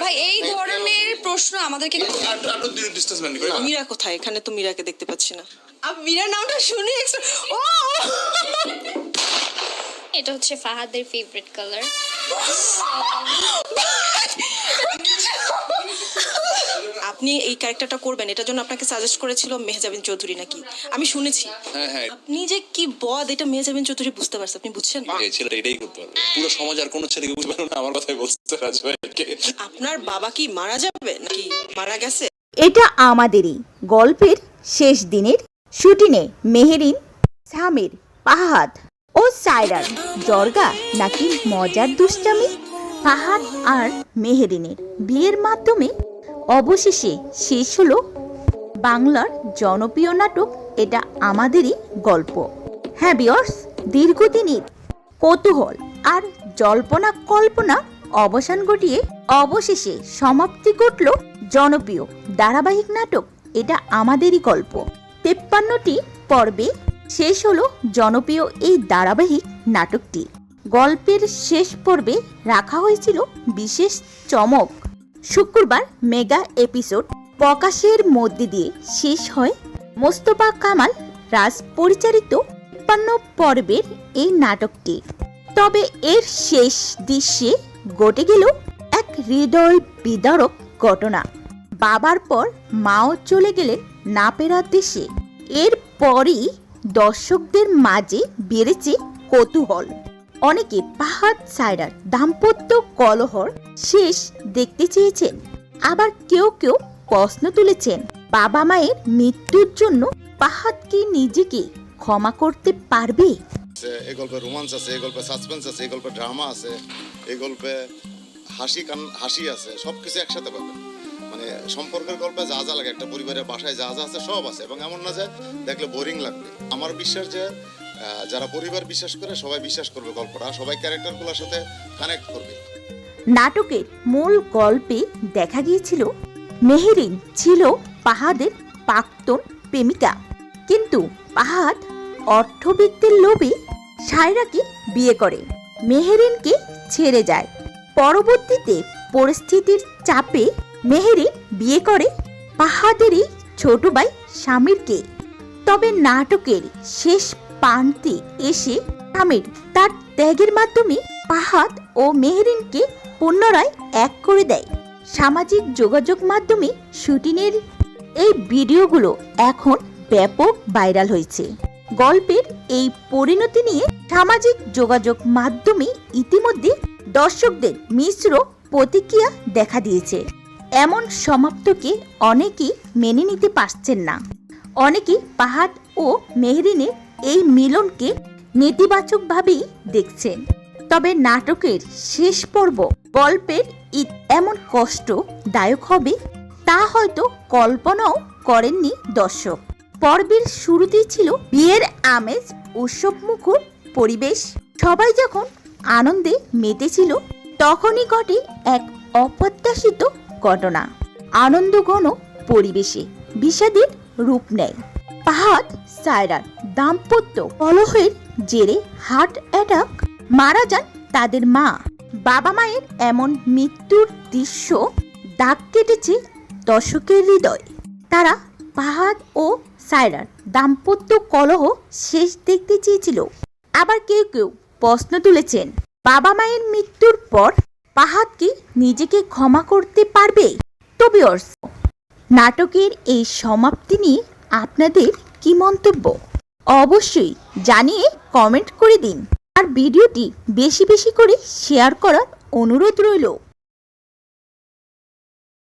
ভাই এই ধরনের প্রশ্ন আমাদেরকে মীরা কোথায়? এখানে তো মীরাকে দেখতে পাচ্ছি না। আমি মীরার নামটা শুনি ও এটা হচ্ছে ফাহাদের ফেভারিট কালার। আপনি এই ক্যারেক্টারটা করবেন, এটার জন্য আপনাকে সাজেস্ট করেছিল মেহজাবিন চৌধুরী নাকি? আমি শুনেছি। হ্যাঁ। আপনি যে কি বদ, এটা মেহজাবিন চৌধুরী বুঝতে পারছে, আপনি বুঝছেন? এই ছেলেটা এটাই করতে পারবে, পুরো সমাজ আর কোনো ছেলেকে বুঝবে না। আমার কথাই বলছে রাজ ভাইকে। আপনার বাবা কি মারা যাবে নাকি মারা গেছে? এটা আমাদেরই গল্পের শেষ দিনের শুটিংয়ে মেহেরিন, সামির, ফাহাদ ও সায়রার জর্গা নাকি মজার দুষ্টামি। ফাহাদ আর মেহেরিনের বিয়ের মাধ্যমে অবশেষে শেষ হলো বাংলার জনপ্রিয় নাটক এটা আমাদেরই গল্প। হ্যাঁ ভিউয়ার্স, দীর্ঘদিনের কৌতূহল আর জল্পনা কল্পনা অবসান ঘটিয়ে অবশেষে সমাপ্তি ঘটল জনপ্রিয় ধারাবাহিক নাটক এটা আমাদেরই গল্প। 53টি পর্বে শেষ হলো জনপ্রিয় এই ধারাবাহিক নাটকটি। গল্পের শেষ পর্বে রাখা হয়েছিল বিশেষ চমক। শুক্রবার মেগা এপিসোড প্রকাশের মধ্যে দিয়ে শেষ হয় মোস্তফা কামাল রাজ পরিচালিত 53 পর্বের এই নাটকটি। তবে এর শেষ দৃশ্যে ঘটে গেল এক হৃদয় বিদারক ঘটনা। বাবার পর মাও চলে গেলেন না ফেরার দেশে। এরপরই দর্শকদের মাঝে বেড়েছে কৌতূহল। অনেকে ফাহাদ সায়রার দাম্পত্য কলহর শেষ দেখতে চেয়েছেন, আবার কেউ কেউ প্রশ্ন তুলেছেন বাবা মায়ের মৃত্যুর জন্য ফাহাদ কি নিজেকে ক্ষমা করতে পারবে? এই গল্পে রোমান্স আছে, এই গল্পে সাসপেন্স আছে, এই গল্পে ড্রামা আছে, এই গল্পে হাসি আছে, সবকিছু একসাথে পাবেন। মানে সম্পর্কের গল্পে যা যা লাগে, একটা পরিবারের বাসায় যা যা আছে সব আছে, এবং এমন না যে দেখলে বোরিং লাগবে। আমার বিশ্বাস যে যারা পরিবার বিশ্বাস করে সবাই বিশ্বাস করবে গল্পটা, সবাই ক্যারেক্টারগুলোর সাথে কানেক্ট করবে। নাটকের মূল গল্পে দেখা গিয়েছিল মেহেরিন ছিল ফাহাদের প্রাক্তন প্রেমিকা, কিন্তু ফাহাদ অর্থবিত্তের লোভে সায়রাকে বিয়ে করে মেহেরিনকে ছেড়ে যায়। পরবর্তীতে পরিস্থিতির চাপে মেহেরিন বিয়ে করে ফাহাদেরই ছোট ভাই সামিরকে। তবে নাটকের শেষ প্রান্তে এসে সামির তার ত্যাগের মাধ্যমে ফাহাদ ও মেহেরিনকে পুনরায় এক করে দেয়। সামাজিক যোগাযোগ মাধ্যমে শুটিংয়ের এই ভিডিওগুলো এখন ব্যাপক ভাইরাল হয়েছে। গল্পের এই পরিণতি নিয়ে সামাজিক যোগাযোগ মাধ্যমে ইতিমধ্যে দর্শকদের মিশ্র প্রতিক্রিয়া দেখা দিয়েছে। এমন সমাপ্তকে অনেকেই মেনে নিতে পারছেন না। অনেকেই ফাহাদ ও মেহেরিনের এই মিলনকে নেতিবাচকভাবেই দেখছেন। তবে নাটকের শেষ পর্ব গল্পের এমন কষ্টদায়ক হবে তা হয়তো কল্পনাও করেননি দর্শক। পর্বের শুরুতেই ছিল বিয়ের আমেজ, উৎসবমুখর পরিবেশ। সবাই যখন আনন্দে মেতেছিল তখনই ঘটে এক অপ্রত্যাশিত ঘটনা। আনন্দঘন পরিবেশে বিষাদের রূপ নেয়। ফাহাদ সায়রার দাম্পত্য কলহের জেরে হার্ট অ্যাটাক মারা যান তাদের মা। বাবা মায়ের এমন মৃত্যুর দৃশ্য দাগ কেটেছে দর্শকের হৃদয়। তারা ফাহাদ ও সায়রার দাম্পত্য কলহ শেষ দেখতে চেয়েছিল। আবার কেউ কেউ প্রশ্ন তুলেছেন বাবা মায়ের মৃত্যুর পর ফাহাদ কি নিজেকে ক্ষমা করতে পারবে? তো ভিউয়ার্স, নাটকের এই সমাপ্তি নিয়ে আপনাদের কি মন্তব্য অবশ্যই জানিয়ে কমেন্ট করে দিন। আর ভিডিওটি বেশি বেশি করে শেয়ার করার অনুরোধ রইল।